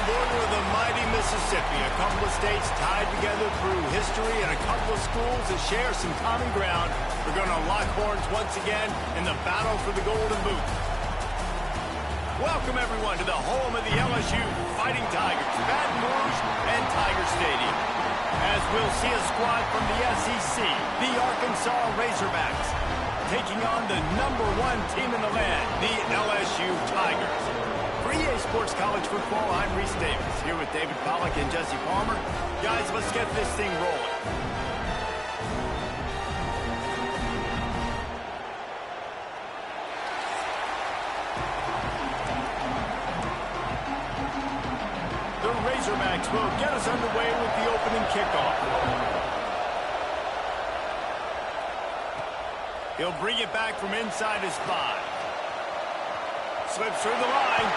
the border of the mighty Mississippi, a couple of states tied together through history and a couple of schools that share some common ground. We're going to lock horns once again in the battle for the Golden Boot. Welcome, everyone, to the home of the LSU Fighting Tigers, Baton Rouge and Tiger Stadium. As we'll see a squad from the SEC, the Arkansas Razorbacks, taking on the #1 team in the land, the LSU Tigers. For EA Sports College Football, I'm Reese Davis, here with David Pollack and Jesse Palmer. Guys, let's get this thing rolling. The Razorbacks will get us underway with the opening kickoff. He'll bring it back from inside his 5. Slips through the line.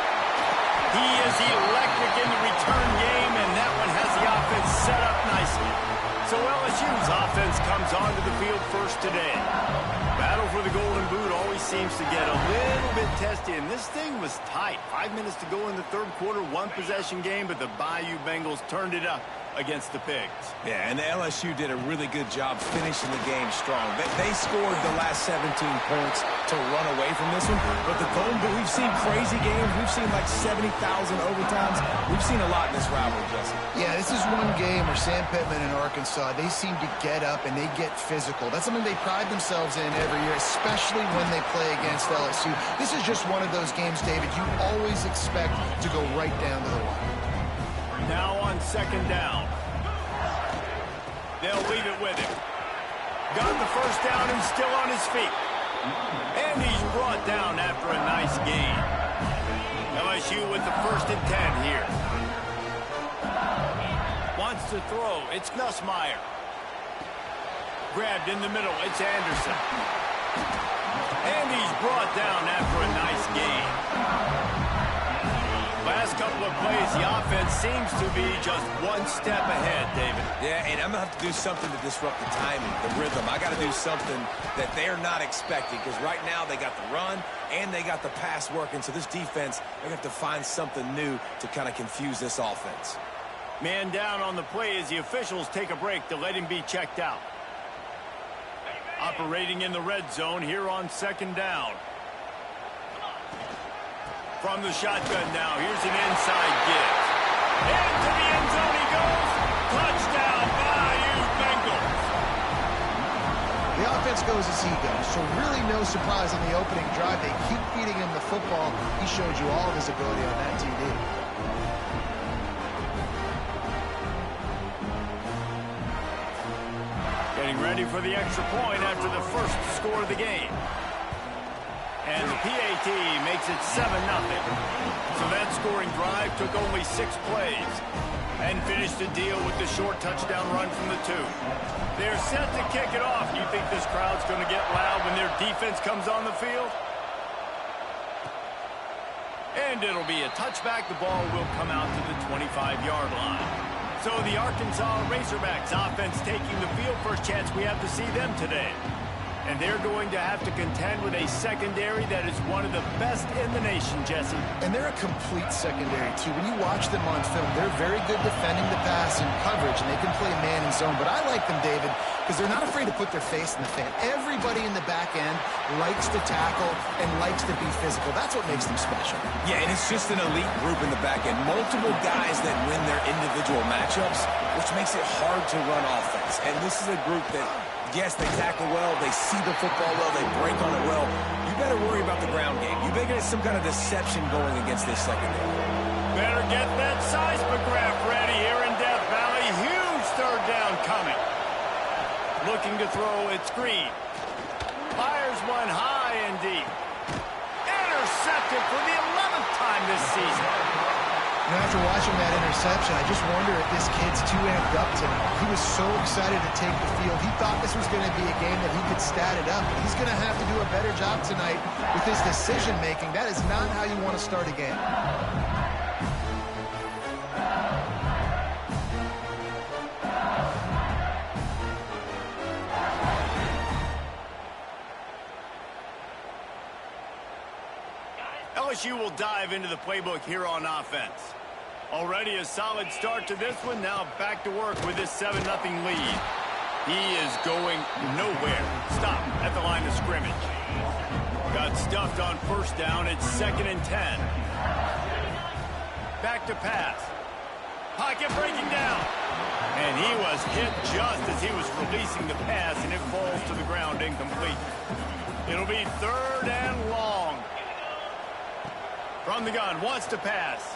He is electric in the return game, and that one has the offense set up nicely. So LSU's offense comes onto the field first today. Battle for the Golden Boot always seems to get a little bit testy, and this thing was tight. 5 minutes to go in the third quarter, one-possession game, but the Bayou Bengals turned it up against the Pigs. Yeah, and the LSU did a really good job finishing the game strong. They scored the last 17 points to run away from this one, but the Golden Boot, we've seen crazy games. We've seen like 70,000 overtimes. We've seen a lot in this rivalry, Jesse. Yeah, this is one game where Sam Pittman and Arkansas, they seem to get up and they get physical. That's something they pride themselves in every year, especially when they play against LSU. This is just one of those games, David, you always expect to go right down to the wire. Now on second down. They'll leave it with him. Got the first down and still on his feet. And he's brought down after a nice gain. LSU with the 1st and 10 here. Wants to throw. It's Nussmeier. Grabbed in the middle. It's Anderson. And he's brought down after a nice gain. Last couple of plays, the offense seems to be just one step ahead, David. Yeah, and I'm going to have to do something to disrupt the timing, the rhythm. I got to do something that they're not expecting, because right now they got the run and they got the pass working. So this defense, they have to find something new to kind of confuse this offense. Man down on the play as the officials take a break to let him be checked out. Operating in the red zone here on second down. From the shotgun now, here's an inside give. Into the end zone he goes. Touchdown, Bayou Bengals. The offense goes as he goes, so really no surprise on the opening drive. They keep feeding him the football. He showed you all of his ability on that TD. Getting ready for the extra point after the first score of the game. And the PAT makes it 7-0. So that scoring drive took only 6 plays and finished the deal with the short touchdown run from the 2. They're set to kick it off. You think this crowd's going to get loud when their defense comes on the field? And it'll be a touchback. The ball will come out to the 25-yard line. So the Arkansas Razorbacks offense taking the field. First chance we have to see them today. And they're going to have to contend with a secondary that is one of the best in the nation, Jesse. And they're a complete secondary, too. When you watch them on film, they're very good defending the pass and coverage, and they can play man and zone. But I like them, David, because they're not afraid to put their face in the fan. Everybody in the back end likes to tackle and likes to be physical. That's what makes them special. Yeah, and it's just an elite group in the back end. Multiple guys that win their individual matchups, which makes it hard to run offense. And this is a group that, yes, they tackle well, they see the football well, they break on it well. You better worry about the ground game. You better get some kind of deception going against this secondary. Better get that seismograph ready here in Death Valley. Huge third down coming. Looking to throw, it's Green. Fires one high and deep. Intercepted for the 11th time this season. And after watching that interception, I just wonder if this kid's too amped up tonight. He was so excited to take the field. He thought this was going to be a game that he could stat it up, but he's going to have to do a better job tonight with his decision-making. That is not how you want to start a game. LSU will dive into the playbook here on offense. Already a solid start to this one. Now back to work with this 7-0 lead. He is going nowhere. Stop at the line of scrimmage. Got stuffed on first down. It's 2nd and 10. Back to pass. Pocket breaking down. And he was hit just as he was releasing the pass, and it falls to the ground incomplete. It'll be 3rd and long. From the gun, wants to pass.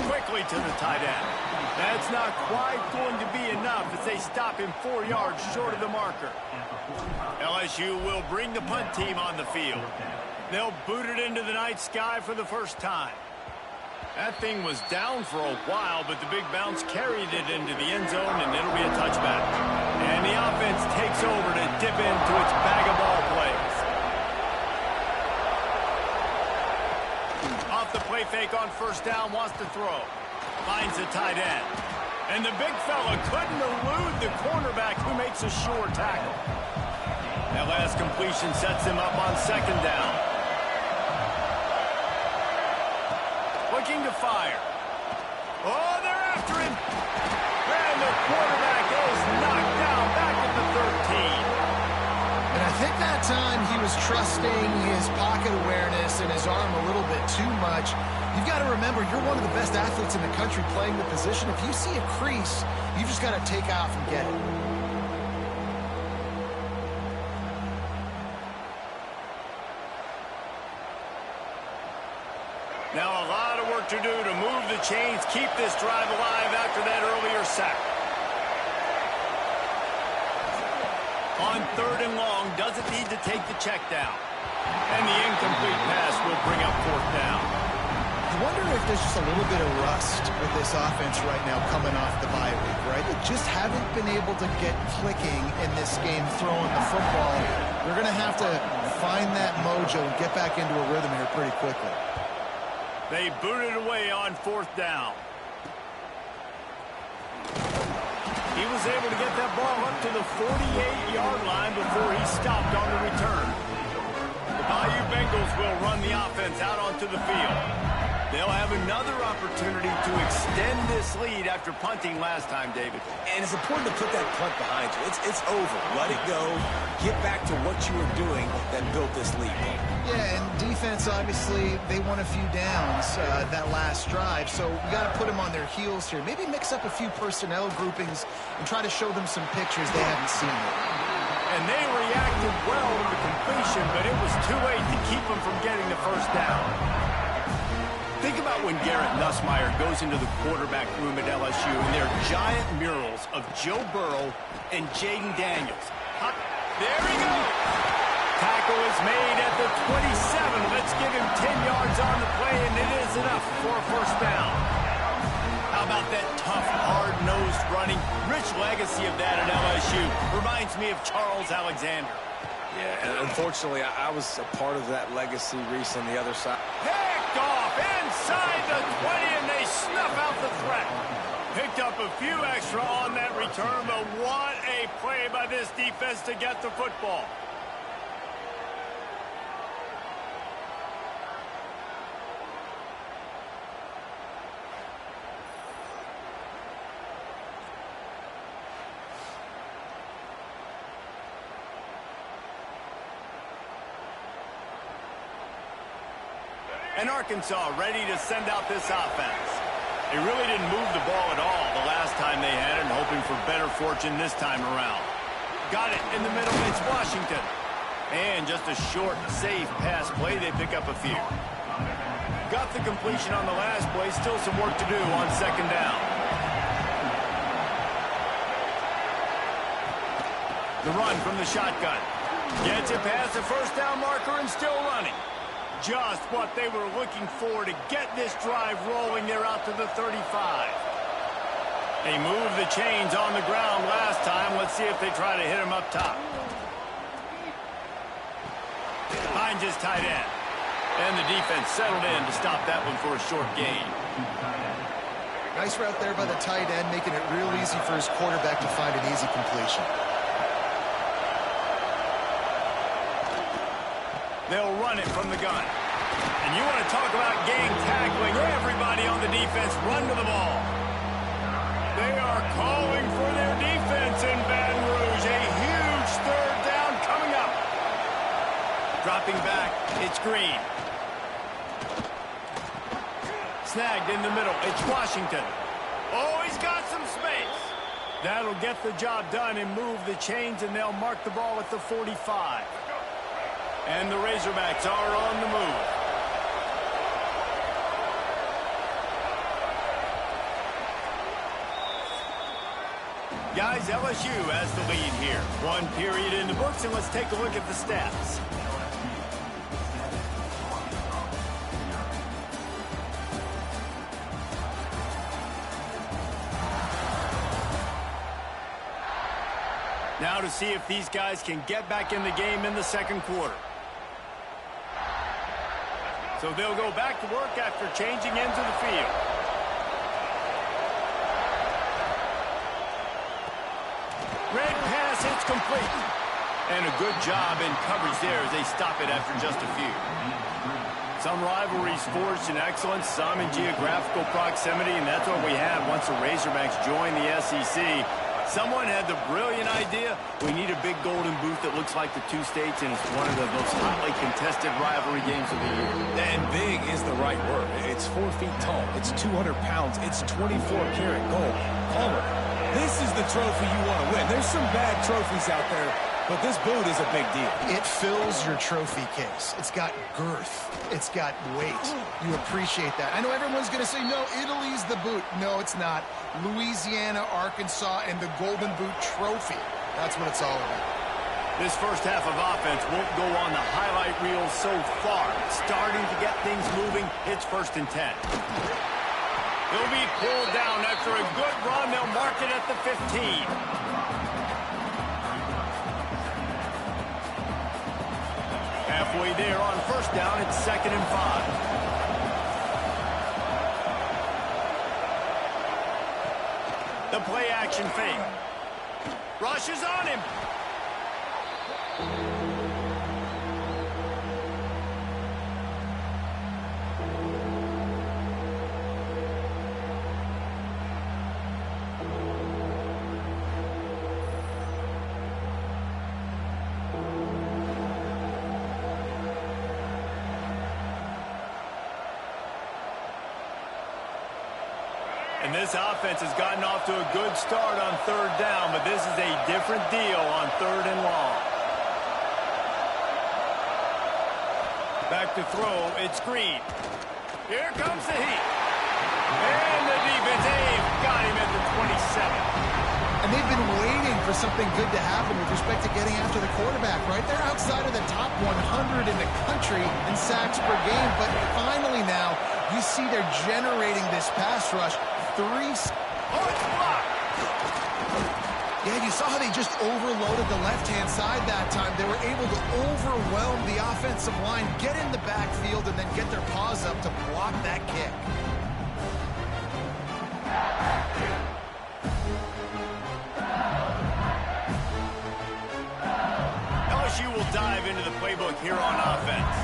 Quickly to the tight end. That's not quite going to be enough as they stop him 4 yards short of the marker. LSU will bring the punt team on the field. They'll boot it into the night sky for the first time. That thing was down for a while, but the big bounce carried it into the end zone, and it'll be a touchback. And the offense takes over to dip into its bag of ball plays. Off the play fake on first down, wants to throw. Finds the tight end. And the big fella couldn't elude the cornerback who makes a sure tackle. That last completion sets him up on 2nd down. Looking to fire. Oh, they're after him. And the quarterback is knocked down back at the 13. And I think that time he was trusting his pocket awareness and his arm a little bit too much. You've got to remember, you're one of the best athletes in the country playing the position. If you see a crease, you've just got to take off and get it. Now a lot of work to do to move the chains, keep this drive alive after that earlier sack. On 3rd and long, doesn't need to take the check down. And the incomplete pass will bring up 4th down. I wonder if there's just a little bit of rust with this offense right now coming off the bye week, right? They just haven't been able to get clicking in this game throwing the football. They're going to have to find that mojo and get back into a rhythm here pretty quickly. They booted away on 4th down. He was able to get that ball up to the 48-yard line before he stopped on the return. The Bayou Bengals will run the offense out onto the field. They'll have another opportunity to extend this lead after punting last time, David. And it's important to put that punt behind you. It's over. Let it go. Get back to what you were doing that built this lead. Yeah, and defense, obviously, they won a few downs that last drive, so we got to put them on their heels here. Maybe mix up a few personnel groupings and try to show them some pictures they haven't seen yet. And they reacted well to the completion, but it was too late to keep them from getting the first down. Think about when Garrett Nussmeier goes into the quarterback room at LSU and there are giant murals of Joe Burrow and Jaden Daniels. There he goes. Tackle is made at the 27. Let's give him 10 yards on the play, and it is enough for a first down. How about that tough, hard-nosed running? Rich legacy of that at LSU. Reminds me of Charles Alexander. Yeah, and unfortunately, I was a part of that legacy, Reese, on the other side. Picked off inside the 20, and they snuff out the threat. Picked up a few extra on that return, but what a play by this defense to get the football. And Arkansas ready to send out this offense. They really didn't move the ball at all the last time they had it, and hoping for better fortune this time around. Got it in the middle. It's Washington. And just a short, safe pass play. They pick up a few. Got the completion on the last play. Still some work to do on 2nd down. The run from the shotgun. Gets it past the first down marker and still running. Just what they were looking for to get this drive rolling. They're out to the 35. They moved the chains on the ground last time. Let's see if they try to hit him up top. Finds his tight end. And the defense settled in to stop that one for a short gain. Nice route there by the tight end, making it real easy for his quarterback to find an easy completion. They'll run it from the gun. And you want to talk about gang tackling. Everybody on the defense run to the ball. They are calling for their defense in Baton Rouge. A huge third down coming up. Dropping back, it's Green. Snagged in the middle, it's Washington. Oh, he's got some space. That'll get the job done and move the chains, and they'll mark the ball at the 45. And the Razorbacks are on the move. Guys, LSU has the lead here. One period in the books, and let's take a look at the stats. Now to see if these guys can get back in the game in the second quarter. So they'll go back to work after changing into the field. Red pass, it's complete. And a good job in coverage there as they stop it after just a few. Some rivalries forged in excellence, some in geographical proximity, and that's what we have once the Razorbacks join the SEC. Someone had the brilliant idea, we need a big golden boot that looks like the two states, and it's one of the most hotly contested rivalry games of the year. And big is the right word. It's 4 feet tall. It's 200 pounds. It's 24-karat gold. Palmer, this is the trophy you want to win. There's some bad trophies out there, but this boot is a big deal. It fills your trophy case. It's got girth. It's got weight. You appreciate that. I know everyone's going to say, no, Italy's the boot. No, it's not. Louisiana, Arkansas, and the Golden Boot Trophy. That's what it's all about. This first half of offense won't go on the highlight reel so far. Starting to get things moving. It's 1st and 10. He'll be pulled down after a good run. They'll mark it at the 15. Halfway there on 1st down, it's 2nd and 5. The play action fake. Rush is on him. And this offense has gotten off to a good start on 3rd down, but this is a different deal on 3rd and long. Back to throw, it's Green. Here comes the heat. And the defense, they've got him at the 27. And they've been waiting for something good to happen with respect to getting after the quarterback, right? They're outside of the top 100 in the country in sacks per game, but finally now you see they're generating this pass rush. Oh, it's blocked. Yeah, you saw how they just overloaded the left-hand side that time. They were able to overwhelm the offensive line, get in the backfield, and then get their paws up to block that kick. LSU will dive into the playbook here on offense.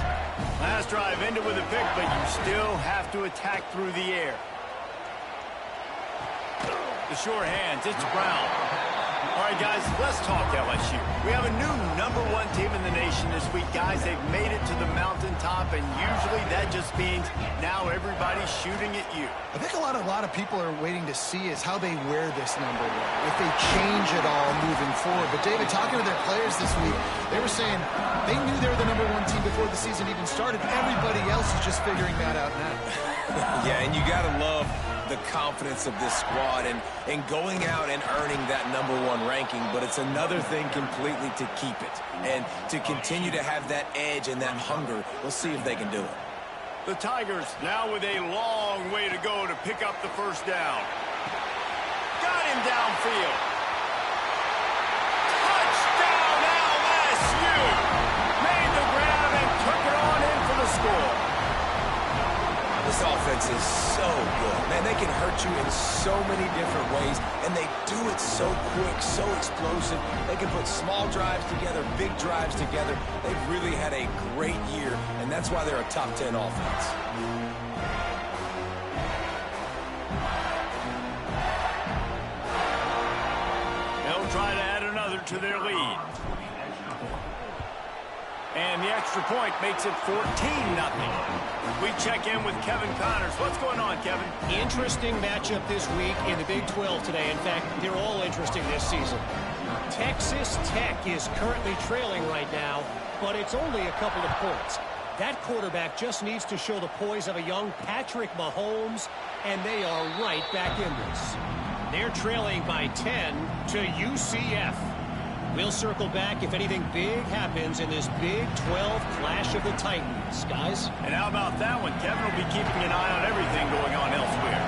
Last drive ended with a pick, but you still have to attack through the air. The sure hands, it's Brown. All right, guys, let's talk LSU. We have a new #1 team in the nation this week, guys. They've made it to the mountaintop, and usually that just means now everybody's shooting at you. I think a lot of people are waiting to see is how they wear this #1, if they change it all moving forward. But, David, talking to their players this week, they were saying they knew they were the #1 team before the season even started. Everybody else is just figuring that out now. Yeah, and you got to love the confidence of this squad and going out and earning that #1 ranking, but it's another thing completely to keep it and to continue to have that edge and that hunger. We'll see if they can do it. The Tigers now with a long way to go to pick up the 1st down. Got him downfield. Touchdown LSU! Made the grab and took it on in for the score. This offense defense is so good. Man, they can hurt you in so many different ways, and they do it so quick, so explosive. They can put small drives together, big drives together. They've really had a great year, and that's why they're a top 10 offense. They'll try to add another to their lead. And the extra point makes it 14-0. We check in with Kevin Connors. What's going on, Kevin? Interesting matchup this week in the Big 12 today. In fact, they're all interesting this season. Texas Tech is currently trailing right now, but it's only a couple of points. That quarterback just needs to show the poise of a young Patrick Mahomes, and they are right back in this. They're trailing by 10 to UCF. We'll circle back if anything big happens in this Big 12 clash of the Titans, guys. And how about that one? Kevin will be keeping an eye on everything going on elsewhere.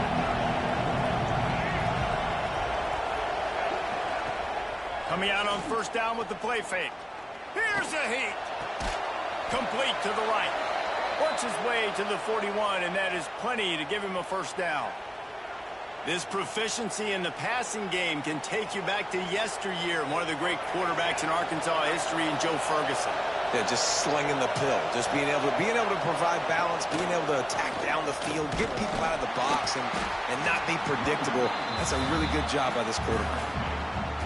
Coming out on first down with the play fake. Here's a heat. Complete to the right. Works his way to the 41, and that is plenty to give him a first down. This proficiency in the passing game can take you back to yesteryear. One of the great quarterbacks in Arkansas history, in Joe Ferguson. Yeah, just slinging the pill, just being able to provide balance, being able to attack down the field, get people out of the box, and not be predictable. That's a really good job by this quarterback.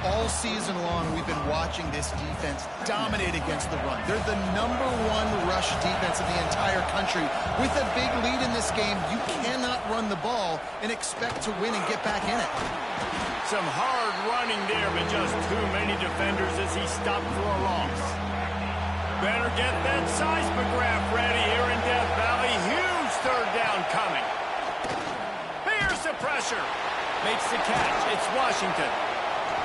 All season long, we've been watching this defense dominate against the run. They're the #1 rush defense in the entire country. With a big lead in this game, you cannot run the ball and expect to win and get back in it. Some hard running there, but just too many defenders as he stopped for a loss. Better get that seismograph ready here in Death Valley. Huge third down coming. Here's the pressure. Makes the catch. It's Washington.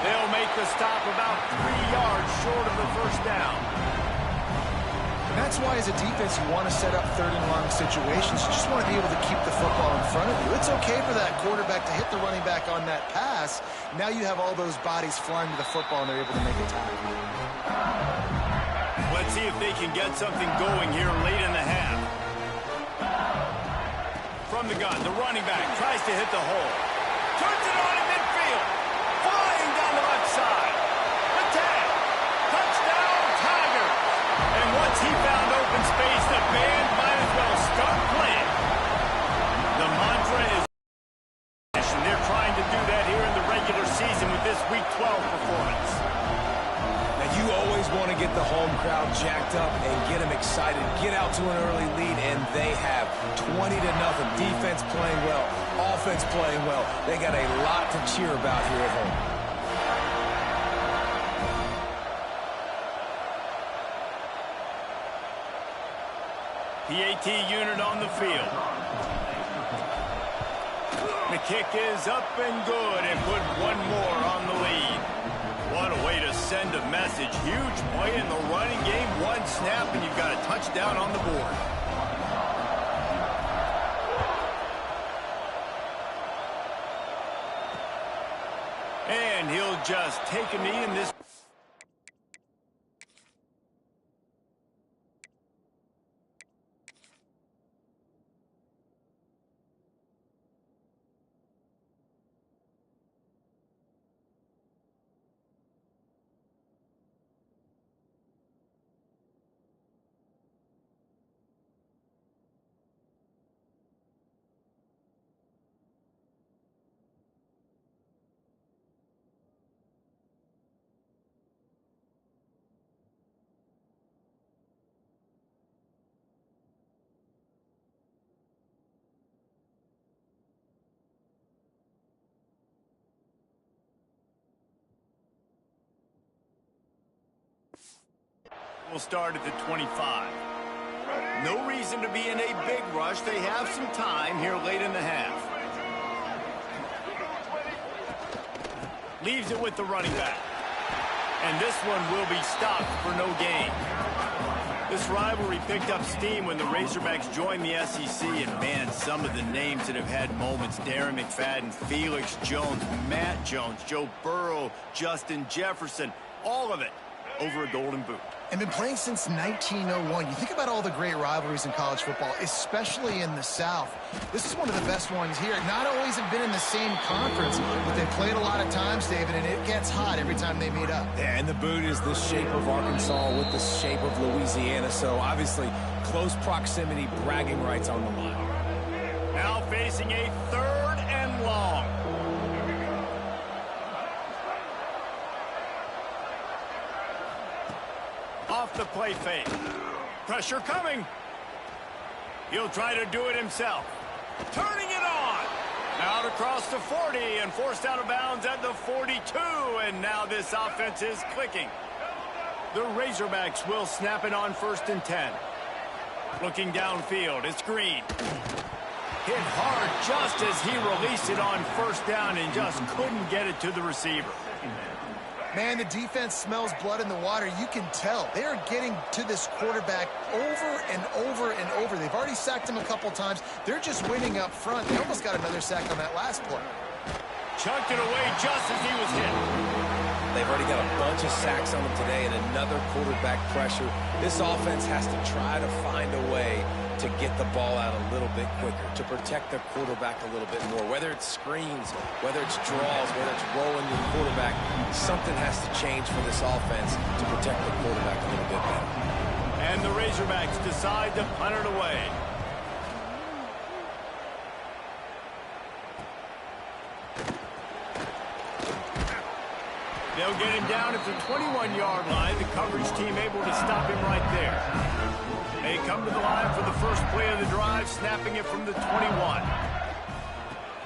They'll make the stop about 3 yards short of the first down. And that's why, as a defense, you want to set up third and long situations. You just want to be able to keep the football in front of you. It's okay for that quarterback to hit the running back on that pass. Now you have all those bodies flying to the football, and they're able to make a tackle. Let's see if they can get something going here late in the half. From the gun, the running back tries to hit the hole. Turns it on in midfield. Flying down the left side. The tag. Touchdown, Tigers. And once he found open space, the band might as well start playing. The mantra is, and they're trying to do that here in the regular season with this Week 12 performance. Now, you always want to get the home crowd jacked up and get them excited, get out to an early lead, and they have 20-0. Defense playing well, offense playing well. They got a lot to cheer about here at home. PAT unit on the field. The kick is up and good, and put one more on the lead. What a way to send a message. Huge play in the running game. One snap, and you've got a touchdown on the board. And he'll just take a knee in this. We'll start at the 25. No reason to be in a big rush. They have some time here late in the half. Leaves it with the running back. And this one will be stopped for no gain. This rivalry picked up steam when the Razorbacks joined the SEC. And, man, some of the names that have had moments. Darren McFadden, Felix Jones, Matt Jones, Joe Burrow, Justin Jefferson. All of it over a golden boot. And been playing since 1901. You think about all the great rivalries in college football, especially in the South. This is one of the best ones here. Not always have been in the same conference, but they've played a lot of times, David, and it gets hot every time they meet up. Yeah, and the boot is the shape of Arkansas with the shape of Louisiana, so obviously close proximity, bragging rights on the line. Now facing a 3rd and long. Off the play fake. Pressure coming. He'll try to do it himself. Turning it on. Out across the 40 and forced out of bounds at the 42. And now this offense is clicking. The Razorbacks will snap it on 1st and 10. Looking downfield, it's Green. Hit hard just as he released it on 1st down and just couldn't get it to the receiver. Man, the defense smells blood in the water. You can tell. They are getting to this quarterback over and over and over. They've already sacked him a couple times. They're just winning up front. They almost got another sack on that last play. Chucked it away just as he was hit. They've already got a bunch of sacks on them today and another quarterback pressure. This offense has to try to find a way to get the ball out a little bit quicker, to protect their quarterback a little bit more. Whether it's screens, whether it's draws, whether it's rolling your quarterback, something has to change for this offense to protect the quarterback a little bit better. And the Razorbacks decide to punt it away. They'll get him down at the 21-yard line. The coverage team able to stop him right there. They come to the line for the first play of the drive, snapping it from the 21.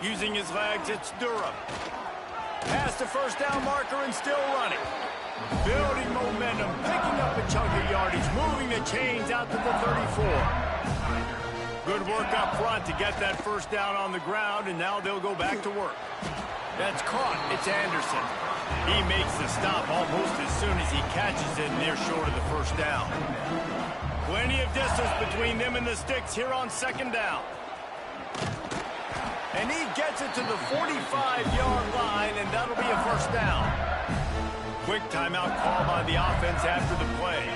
Using his legs, it's Durham. Past the 1st down marker and still running. Building momentum, picking up a chunk of yardage, moving the chains out to the 34. Good work up front to get that 1st down on the ground, and now they'll go back to work. That's caught. It's Anderson. He makes the stop almost as soon as he catches it, and they're short of the 1st down. Plenty of distance between them and the sticks here on 2nd down. And he gets it to the 45-yard line, and that'll be a 1st down. Quick timeout call by the offense after the play.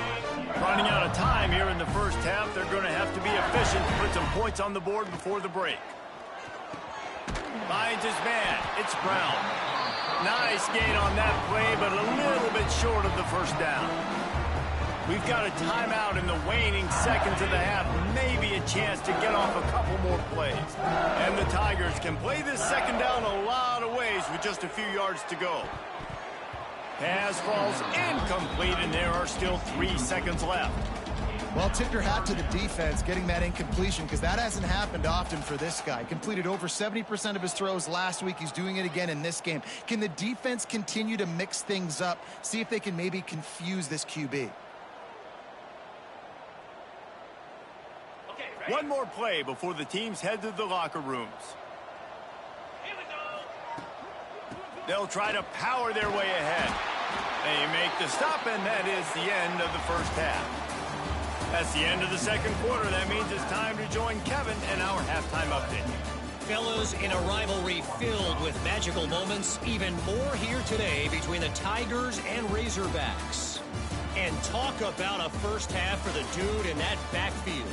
Running out of time here in the 1st half, they're going to have to be efficient to put some points on the board before the break. Finds his man. It's Brown. Nice gain on that play, but a little bit short of the 1st down. We've got a timeout in the waning seconds of the half. Maybe a chance to get off a couple more plays. And the Tigers can play this 2nd down a lot of ways with just a few yards to go. Pass falls incomplete, and there are still 3 seconds left. Well, tip your hat to the defense getting that incompletion, because that hasn't happened often for this guy. Completed over 70% of his throws last week. He's doing it again in this game. Can the defense continue to mix things up? See if they can maybe confuse this QB. One more play before the teams head to the locker rooms. Here we go. They'll try to power their way ahead. They make the stop, and that is the end of the 1st half. That's the end of the 2nd quarter. That means it's time to join Kevin and our halftime update. Fellas, in a rivalry filled with magical moments, even more here today between the Tigers and Razorbacks. And talk about a 1st half for the dude in that backfield.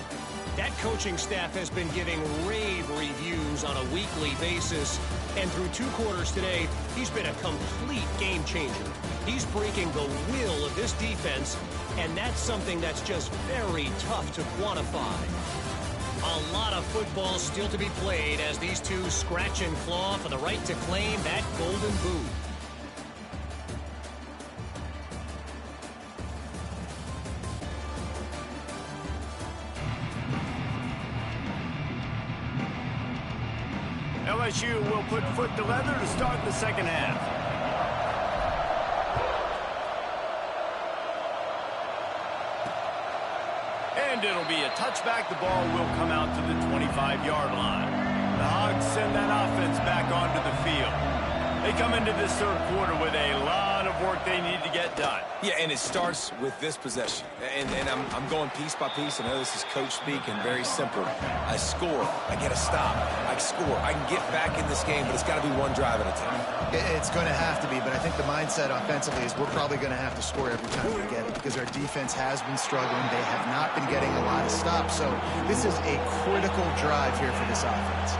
That coaching staff has been giving rave reviews on a weekly basis. And through 2 quarters today, he's been a complete game changer. He's breaking the will of this defense, and that's something that's just very tough to quantify. A lot of football still to be played as these two scratch and claw for the right to claim that golden boot. LSU will put foot to leather to start the 2nd half. And it'll be a touchback. The ball will come out to the 25-yard line. The Hogs send that offense back onto the field. They come into this third quarter with a lot of work they need to get done. Yeah, and it starts with this possession. And I'm going piece by piece. I know this is coach speak and very simple. I score. I get a stop. I score. I can get back in this game, but it's got to be one drive at a time. It's going to have to be, but I think the mindset offensively is we're probably going to have to score every time we get it because our defense has been struggling. They have not been getting a lot of stops. So this is a critical drive here for this offense.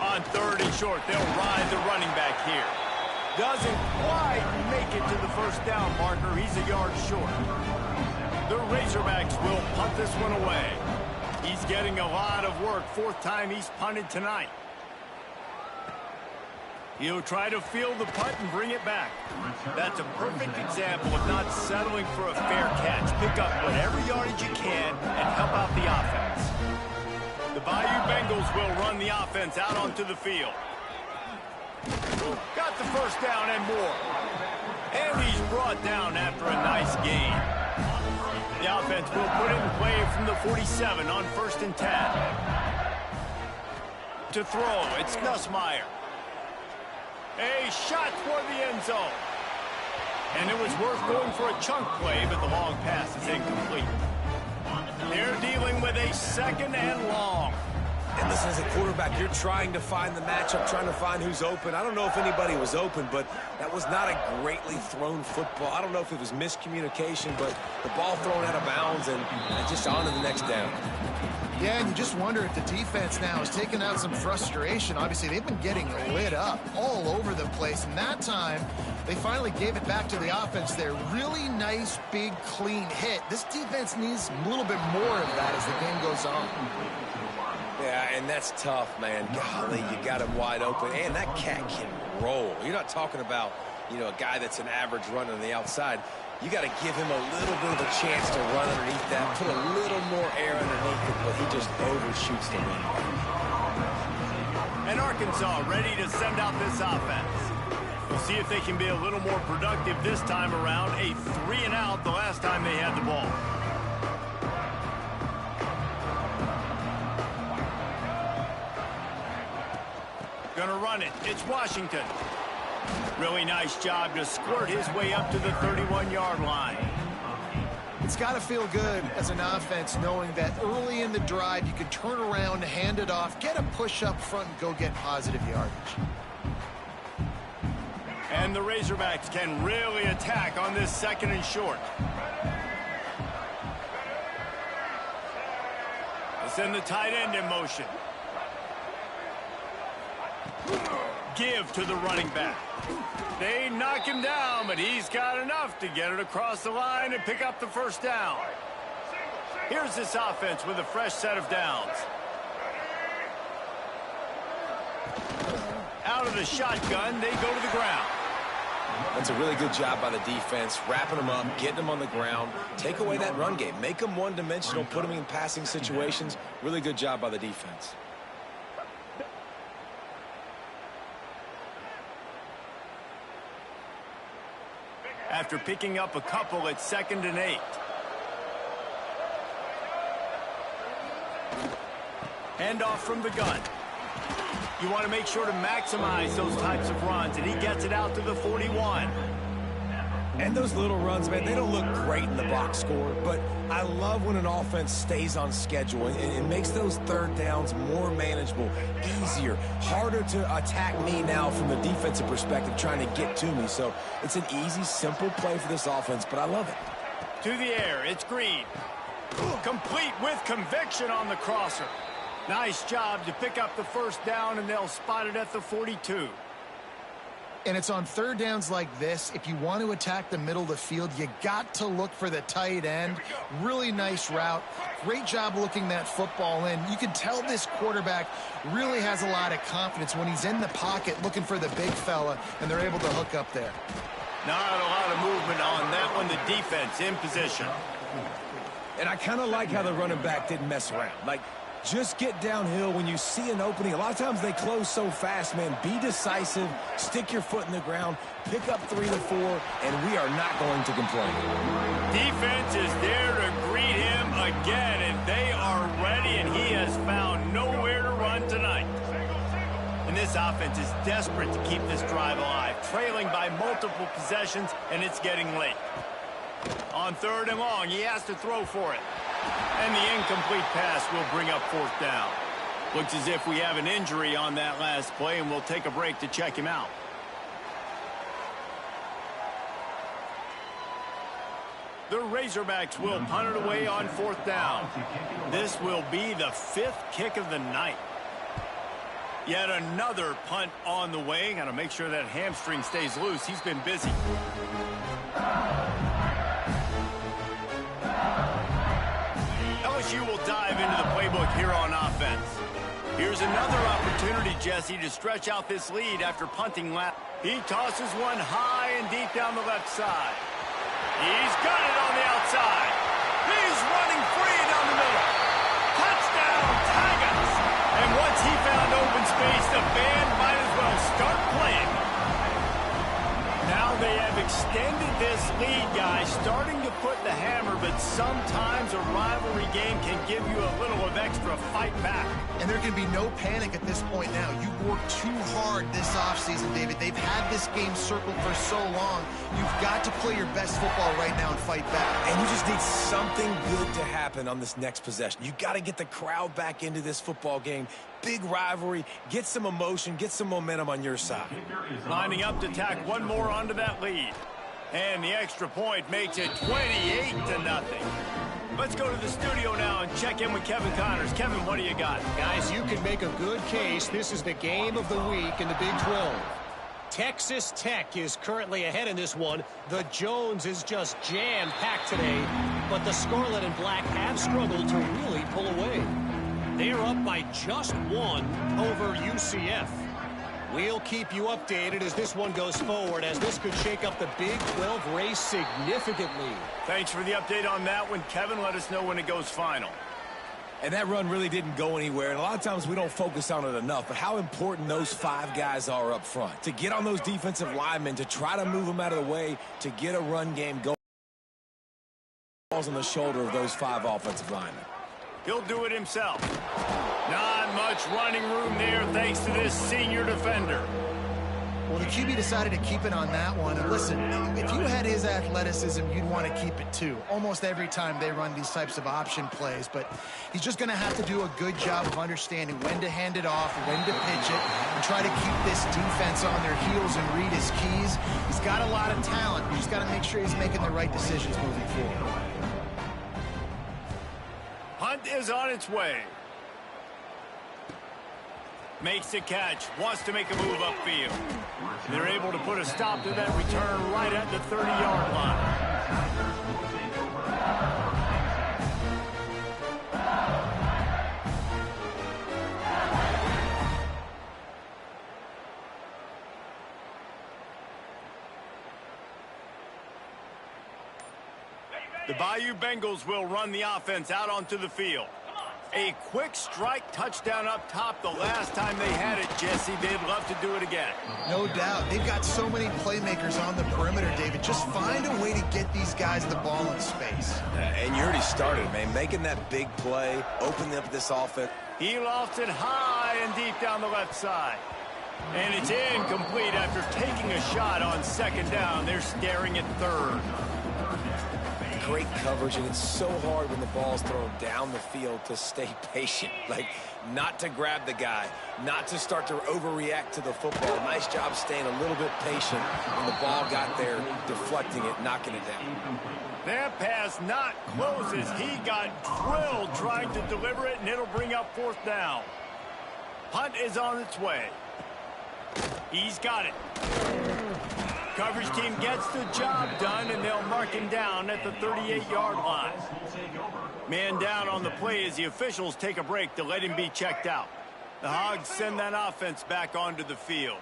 On third and short, they'll ride the running back here. Doesn't quite make it to the first down marker. He's a yard short. The Razorbacks will punt this one away. He's getting a lot of work. Fourth time he's punted tonight. He'll try to field the punt and bring it back. That's a perfect example of not settling for a fair catch. Pick up whatever yardage you can and help out the offense. The Bayou Bengals will run the offense out onto the field. Got the first down and more. And he's brought down after a nice gain. The offense will put it in play from the 47 on 1st and 10. To throw, it's Nussmeier. A shot toward the end zone. And it was worth going for a chunk play, but the long pass is incomplete. They're dealing with a second and long. And listen, as a quarterback, you're trying to find the matchup, trying to find who's open. I don't know if anybody was open, but that was not a greatly thrown football. I don't know if it was miscommunication, but the ball thrown out of bounds and just on to the next down. Yeah, and you just wonder if the defense now is taking out some frustration. Obviously, they've been getting lit up all over the place, and that time they finally gave it back to the offense there. Really nice, big, clean hit. This defense needs a little bit more of that as the game goes on. Yeah, and that's tough, man. Golly, you got him wide open. And that cat can roll. You're not talking about, a guy that's an average runner on the outside. You got to give him a little bit of a chance to run underneath that, put a little more air underneath it, but he just overshoots the rim. And Arkansas ready to send out this offense. We'll see if they can be a little more productive this time around. A 3-and-out the last time they had the ball. Gonna run it. It's Washington. Really nice job to squirt his way up to the 31-yard line. It's got to feel good as an offense knowing that early in the drive you can turn around, hand it off, get a push up front, and go get positive yardage. And the Razorbacks can really attack on this second and short. They send the tight end in motion. Give to the running back. They knock him down, but he's got enough to get it across the line and pick up the first down. Here's this offense with a fresh set of downs. Out of the shotgun, they go to the ground. That's a really good job by the defense, wrapping them up, getting them on the ground. Take away that run game. Make them one-dimensional, put them in passing situations. Really good job by the defense. After picking up a couple at 2nd and 8. Handoff from the gun. You want to make sure to maximize those types of runs, and he gets it out to the 41. And those little runs, man, they don't look great in the box score, but I love when an offense stays on schedule and makes those third downs more manageable, easier, harder to attack me now from the defensive perspective trying to get to me. So it's an easy, simple play for this offense, but I love it. To the air, it's Green. Complete with conviction on the crosser. Nice job to pick up the first down, and they'll spot it at the 42. And it's on third downs like this. If you want to attack the middle of the field, you got to look for the tight end. Really nice route. Great job looking that football in. You can tell this quarterback really has a lot of confidence when he's in the pocket looking for the big fella, and they're able to hook up there. Not a lot of movement on that one. The defense in position. And I kind of like how the running back didn't mess around. Just get downhill when you see an opening. A lot of times they close so fast, man. Be decisive, stick your foot in the ground, pick up 3 to 4, and we are not going to complain. Defense is there to greet him again, and they are ready, and he has found nowhere to run tonight. And this offense is desperate to keep this drive alive, trailing by multiple possessions, and it's getting late. On 3rd and long, he has to throw for it. And the incomplete pass will bring up 4th down. Looks as if we have an injury on that last play, and we'll take a break to check him out. The Razorbacks will punt it away on 4th down. This will be the 5th kick of the night. Yet another punt on the way. Got to make sure that hamstring stays loose. He's been busy. LSU will dive into the playbook here on offense. Here's another opportunity, Jesse, to stretch out this lead after punting last. He tosses one high and deep down the left side. He's got it on the outside. He's running free down the middle. Touchdown, Tigers. And once he found open space, the band might as well start playing. Now they have extended this lead, guys, starting to put the hammer, but sometimes a rivalry game can give you a little of extra fight back. And there can be no panic at this point now. You've worked too hard this offseason, David. They've had this game circled for so long. You've got to play your best football right now and fight back. And you just need something good to happen on this next possession. You got to get the crowd back into this football game. Big rivalry. Get some emotion. Get some momentum on your side. Lining up to tack one more onto that lead. And the extra point makes it 28-0. Let's go to the studio now and check in with Kevin Connors. Kevin, what do you got? Guys, you can make a good case. This is the game of the week in the Big 12. Texas Tech is currently ahead in this one. The Jones is just jam-packed today, but the Scarlet and Black have struggled to really pull away. They're up by just 1 over UCF. We'll keep you updated as this one goes forward, as this could shake up the Big 12 race significantly. Thanks for the update on that one, Kevin. Let us know when it goes final. And that run really didn't go anywhere. And a lot of times we don't focus on it enough, but how important those 5 guys are up front. To get on those defensive linemen, to try to move them out of the way, to get a run game going. Balls on the shoulder of those 5 offensive linemen. He'll do it himself. Not much running room there thanks to this senior defender. Well, the QB decided to keep it on that one. And listen, if you had his athleticism, you'd want to keep it too. Almost every time they run these types of option plays. But he's just going to have to do a good job of understanding when to hand it off, when to pitch it, and try to keep this defense on their heels and read his keys. He's got a lot of talent. You just got to make sure he's making the right decisions moving forward. Punt is on its way. Makes the catch. Wants to make a move upfield. They're able to put a stop to that return right at the 30-yard line. The Bayou Bengals will run the offense out onto the field. A quick strike touchdown up top the last time they had it, Jesse. They'd love to do it again. No doubt. They've got so many playmakers on the perimeter, David. Just find a way to get these guys the ball in space. And you already started, man. Making that big play, opening up this offense. He lofts it high and deep down the left side. And it's incomplete after taking a shot on 2nd down. They're staring at 3rd. Great coverage, and it's so hard when the ball's thrown down the field to stay patient. Like, not to grab the guy, not to start to overreact to the football. Nice job staying a little bit patient when the ball got there, deflecting it, knocking it down. That pass not close as he got drilled trying to deliver it, and it'll bring up 4th down. Punt is on its way. He's got it. Coverage team gets the job done, and they'll mark him down at the 38-yard line. Man down on the play as the officials take a break to let him be checked out. The Hogs send that offense back onto the field.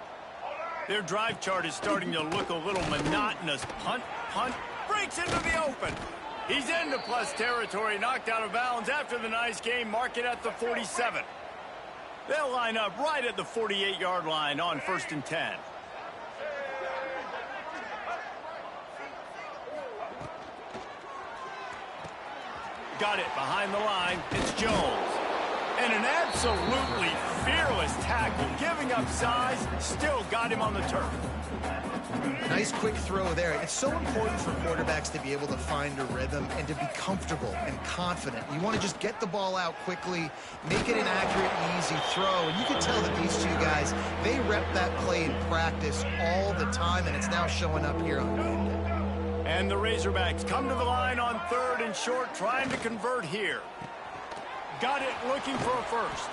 Their drive chart is starting to look a little monotonous. Punt, breaks into the open. He's into plus territory, knocked out of bounds after the nice game. Mark it at the 47. They'll line up right at the 48-yard line on 1st and 10. Got it behind the line. It's Jones. And an absolutely fearless tackle, giving up size, still got him on the turf. Nice quick throw there. It's so important for quarterbacks to be able to find a rhythm and to be comfortable and confident. You want to just get the ball out quickly, make it an accurate and easy throw. And you can tell that these two guys, they rep that play in practice all the time, and it's now showing up here on game day. And the Razorbacks come to the line on 3rd and short, trying to convert here. Got it, looking for a first.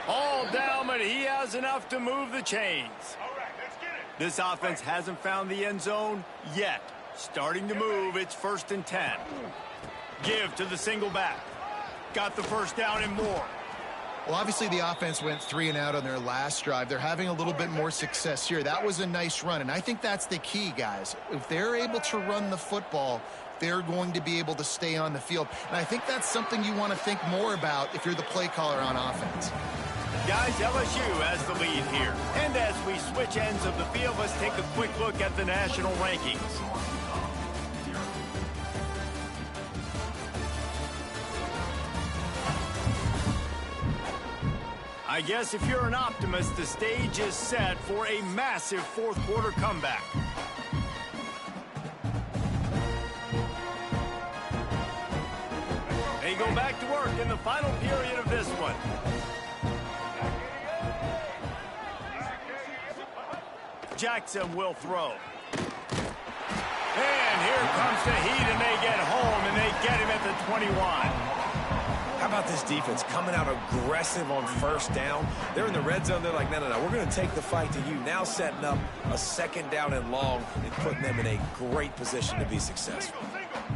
All down, but he has enough to move the chains. This offense hasn't found the end zone yet. Starting to move, it's 1st and 10. Give to the single back. Got the first down and more. Well, obviously the offense went 3 and out on their last drive. They're having a little bit more success here. That was a nice run, and I think that's the key, guys. If they're able to run the football, they're going to be able to stay on the field. And I think that's something you want to think more about if you're the play caller on offense. Guys, LSU has the lead here. And as we switch ends of the field, let's take a quick look at the national rankings. I guess if you're an optimist, the stage is set for a massive fourth-quarter comeback. They go back to work in the final period of this one. Jackson will throw. And here comes the heat, and they get home, and they get him at the 21. How about this defense coming out aggressive on 1st down? They're in the red zone. They're like, no, we're going to take the fight to you. Now setting up a 2nd down and long and putting them in a great position to be successful.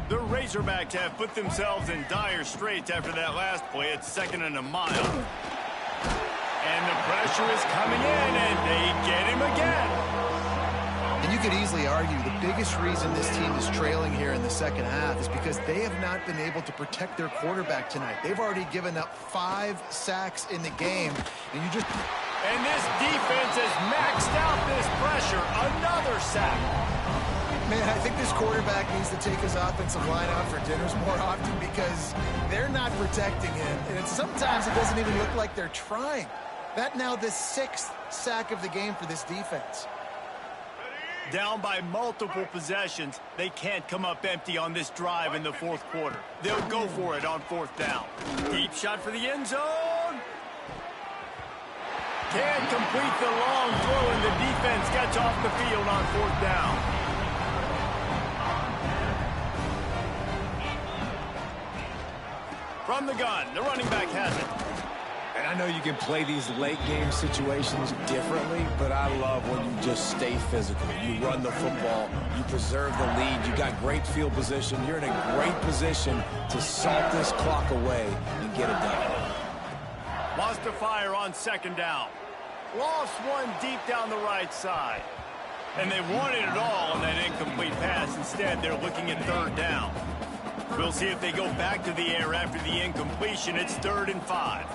The Razorbacks have put themselves in dire straits after that last play. It's 2nd and a mile. And the pressure is coming in, and they get him again. And you could easily argue the biggest reason this team is trailing here in the second half is because they have not been able to protect their quarterback tonight. They've already given up 5 sacks in the game, and you just... And this defense has maxed out this pressure. Another sack. Man, I think this quarterback needs to take his offensive line out for dinners more often because they're not protecting him. And sometimes it doesn't even look like they're trying. That now the 6th sack of the game for this defense. Down by multiple possessions, they can't come up empty on this drive in the 4th quarter. They'll go for it on 4th down. Deep shot for the end zone. Can't complete the long throw, and the defense gets off the field on 4th down. From the gun, the running back has it. And I know you can play these late-game situations differently, but I love when you just stay physical. You run the football, you preserve the lead, you got great field position. You're in a great position to salt this clock away and get it done. Lost a fire on 2nd down. Lost one deep down the right side. And they wanted it all on that incomplete pass. Instead, they're looking at 3rd down. We'll see if they go back to the air after the incompletion. It's 3rd and 5.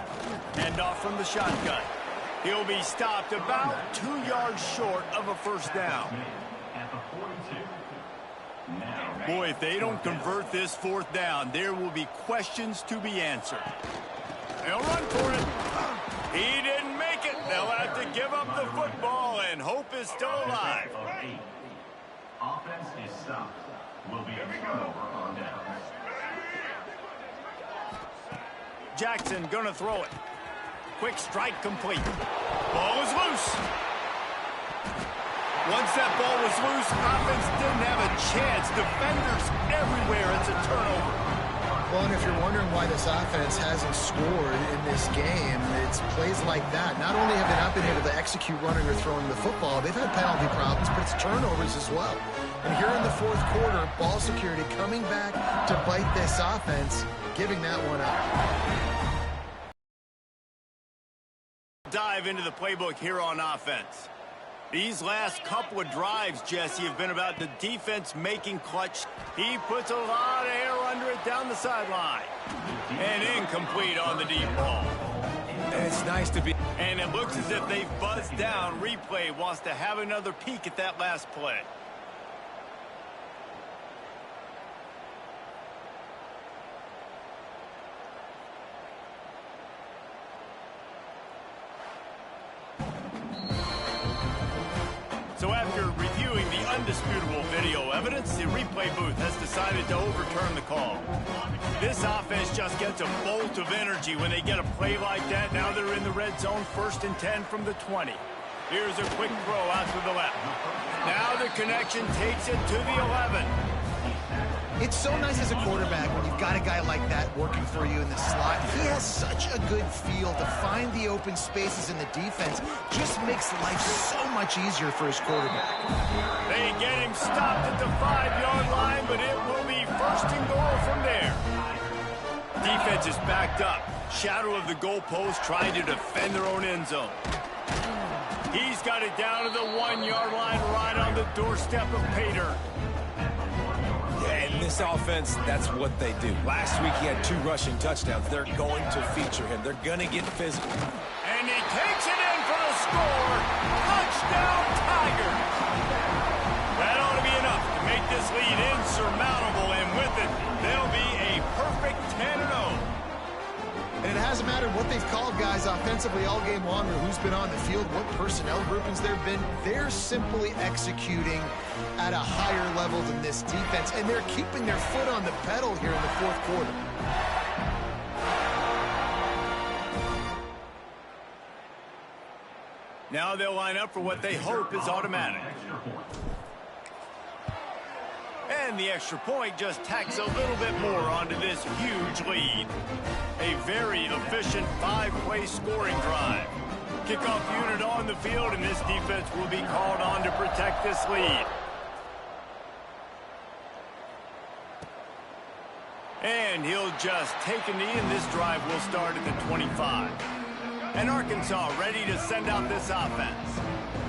Hand off from the shotgun. He'll be stopped about 2 yards short of a 1st down. Boy, if they don't convert this 4th down, there will be questions to be answered. They'll run for it. He didn't make it. They'll have to give up the football, and hope is still alive. Offense is stopped. Will be a turnover on downs. Jackson gonna throw it. Quick strike complete. Ball is loose. Once that ball was loose, offense didn't have a chance. Defenders everywhere. It's a turnover. Well, and if you're wondering why this offense hasn't scored in this game, it's plays like that. Not only have they not been able to execute running or throwing the football, they've had penalty problems, but it's turnovers as well. And here in the 4th quarter, ball security coming back to bite this offense, giving that one up. Dive into the playbook here on offense. These last couple of drives, Jesse, have been about the defense making clutch. He puts a lot of air under it down the sideline. And incomplete on the deep ball. And it's nice to be... And it looks as if they've buzzed down. Replay wants to have another peek at that last play. undisputable video evidence, the replay booth has decided to overturn the call. This offense just gets a bolt of energy when they get a play like that. Now they're in the red zone, 1st and 10 from the 20. Here's a quick throw out to the left. Now the connection takes it to the 11. It's so nice as a quarterback when you've got a guy like that working for you in the slot. He has such a good feel to find the open spaces in the defense. Just makes life so much easier for his quarterback. They get him stopped at the 5-yard line, but it will be 1st and goal from there. Defense is backed up. Shadow of the goalpost trying to defend their own end zone. He's got it down to the 1-yard line right on the doorstep of Pater. Yeah, in this offense, that's what they do. Last week he had 2 rushing touchdowns. They're going to feature him. They're going to get physical. And he takes it in for the score. Touchdown, Tigers. That ought to be enough to make this lead insurmountable, and with it, they'll be a perfect 10-0. And it hasn't mattered what they've called guys offensively all game long or who's been on the field, what personnel groupings there have been. They're simply executing at a higher level than this defense, and they're keeping their foot on the pedal here in the 4th quarter. Now they'll line up for what they hope is automatic. And the extra point just tacks a little bit more onto this huge lead. A very efficient 5-play scoring drive. Kickoff unit on the field, and this defense will be called on to protect this lead. And he'll just take a knee, and this drive will start at the 25. And Arkansas ready to send out this offense.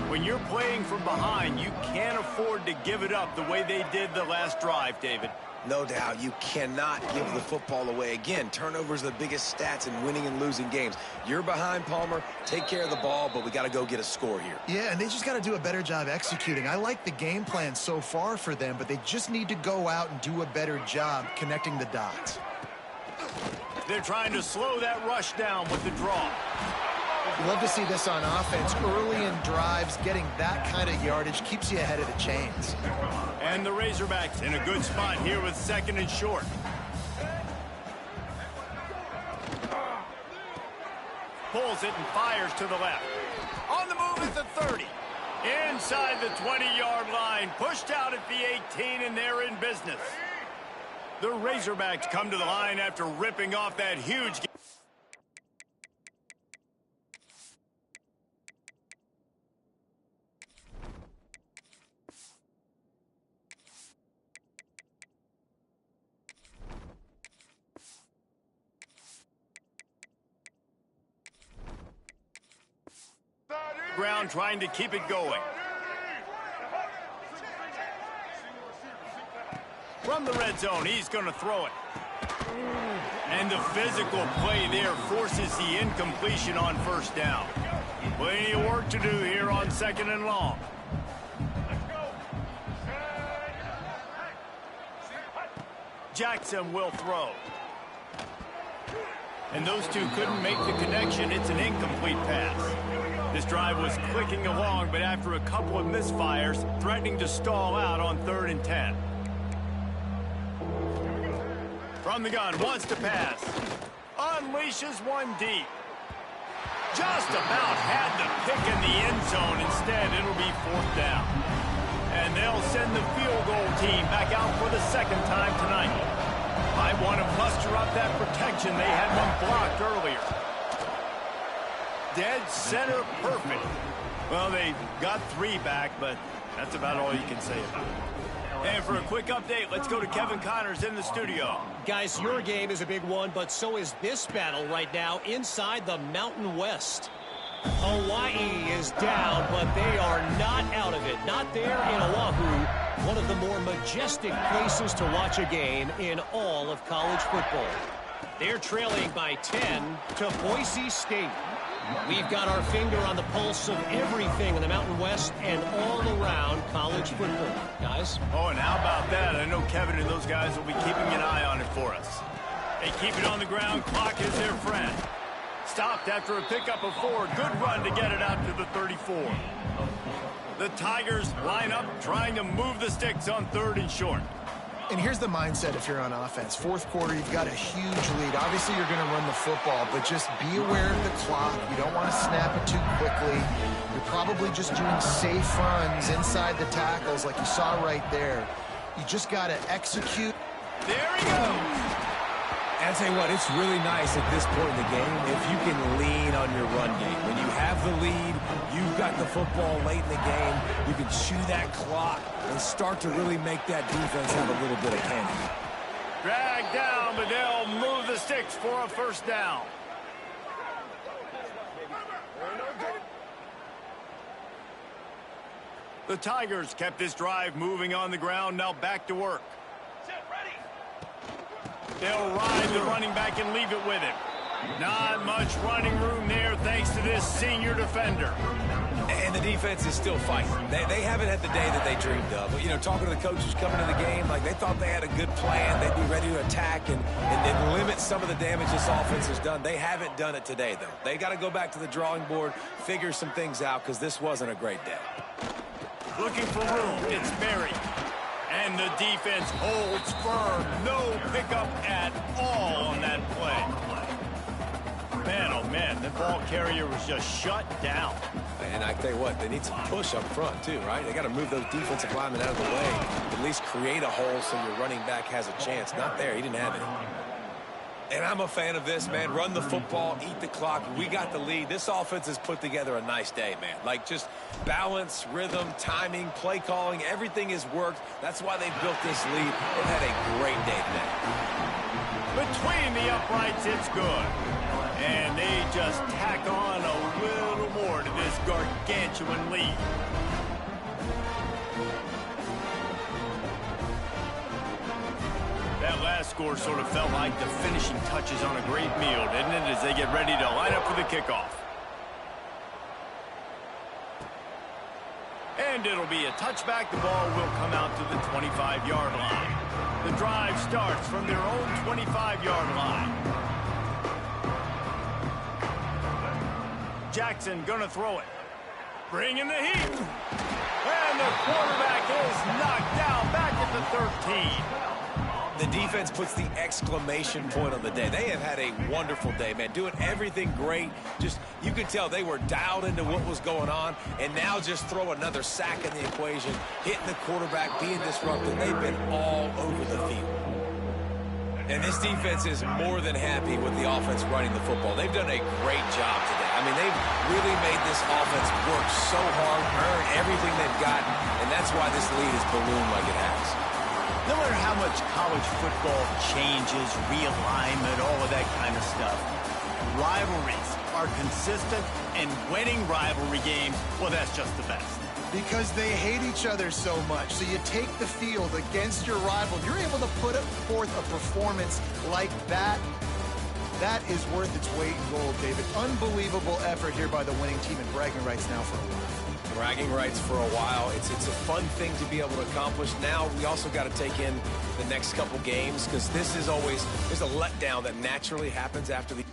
When you're playing from behind, you can't afford to give it up the way they did the last drive, David. No doubt, you cannot give the football away. Again, turnovers are the biggest stats in winning and losing games. You're behind, Palmer. Take care of the ball, but we got to go get a score here. Yeah, and they just got to do a better job executing. I like the game plan so far for them, but they just need to go out and do a better job connecting the dots. They're trying to slow that rush down with the draw. You love to see this on offense. Early in drives, getting that kind of yardage keeps you ahead of the chains. And the Razorbacks in a good spot here with 2nd and short. Pulls it and fires to the left. On the move at the 30. Inside the 20-yard line. Pushed out at the 18, and they're in business. The Razorbacks come to the line after ripping off that huge... ground trying to keep it going. From the red zone, he's going to throw it. And the physical play there forces the incompletion on 1st down. Plenty of work to do here on 2nd and long. Jackson will throw. And those two couldn't make the connection. It's an incomplete pass. This drive was clicking along, but after a couple of misfires, threatening to stall out on 3rd and 10. From the gun, wants to pass. Unleashes one deep. Just about had the pick in the end zone. Instead, it'll be 4th down. And they'll send the field goal team back out for the 2nd time tonight. Might want to muster up that protection. They had one blocked earlier. Dead center perfect. Well, they got 3 back, but that's about all you can say about it. And for a quick update, let's go to Kevin Connors in the studio. Guys, your game is a big one, but so is this battle right now inside the Mountain West. Hawaii is down, but they are not out of it. Not there in Oahu, one of the more majestic places to watch a game in all of college football. They're trailing by 10 to Boise State. We've got our finger on the pulse of everything in the Mountain West and all around college football. Guys? Oh, and how about that? I know Kevin and those guys will be keeping an eye on it for us. They keep it on the ground. Clock is their friend. Stopped after a pickup of 4. Good run to get it out to the 34. The Tigers line up trying to move the sticks on 3rd and short. And here's the mindset if you're on offense. 4th quarter, you've got a huge lead. Obviously, you're going to run the football, but just be aware of the clock. You don't want to snap it too quickly. You're probably just doing safe runs inside the tackles like you saw right there. You just got to execute. There he goes. I'll tell you what, it's really nice at this point in the game if you can lean on your run game. When you have the lead, you've got the football late in the game, you can chew that clock and start to really make that defense have a little bit of candy. Drag down, but they'll move the sticks for a 1st down. The Tigers kept this drive moving on the ground, now back to work. They'll ride the running back and leave it with him. Not much running room there thanks to this senior defender. And the defense is still fighting. They haven't had the day that they dreamed of. But, you know, talking to the coaches coming to the game, like they thought they had a good plan. They'd be ready to attack and limit some of the damage this offense has done. They haven't done it today, though. They got to go back to the drawing board, figure some things out, because this wasn't a great day. Looking for room. It's Berry. And the defense holds firm. No pickup at all on that play. Man, oh man, the ball carrier was just shut down. And I tell you what, they need some push up front too, right? They got to move those defensive linemen out of the way. At least create a hole so your running back has a chance. Not there. He didn't have it. And I'm a fan of this, man. Run the football, eat the clock. We got the lead. This offense has put together a nice day, man. Like just balance, rhythm, timing, play calling, everything has worked. That's why they built this lead. They've had a great day today. Between the uprights, it's good. And they just tack on a little more to this gargantuan lead. That last score sort of felt like the finishing touches on a great meal, didn't it, as they get ready to line up for the kickoff. And it'll be a touchback. The ball will come out to the 25-yard line. The drive starts from their own 25-yard line. Jackson gonna throw it. Bringing the heat. And the quarterback is knocked down back at the 13. The defense puts the exclamation point on the day. They have had a wonderful day, man. Doing everything great. Just, you could tell they were dialed into what was going on. And now just throw another sack in the equation. Hitting the quarterback, being disruptive. They've been all over the field. And this defense is more than happy with the offense running the football. They've done a great job today. I mean, they've really made this offense work so hard, earn everything they've got, and that's why this lead has ballooned like it has. No matter how much college football changes, realignment, all of that kind of stuff, rivalries are consistent, and winning rivalry games, well, that's just the best. Because they hate each other so much. So you take the field against your rival. You're able to put forth a performance like that. That is worth its weight in gold, David. Unbelievable effort here by the winning team, and bragging rights now for a while. Bragging rights for a while. It's a fun thing to be able to accomplish. Now we also got to take in the next couple games, because this is always, there's a letdown that naturally happens after the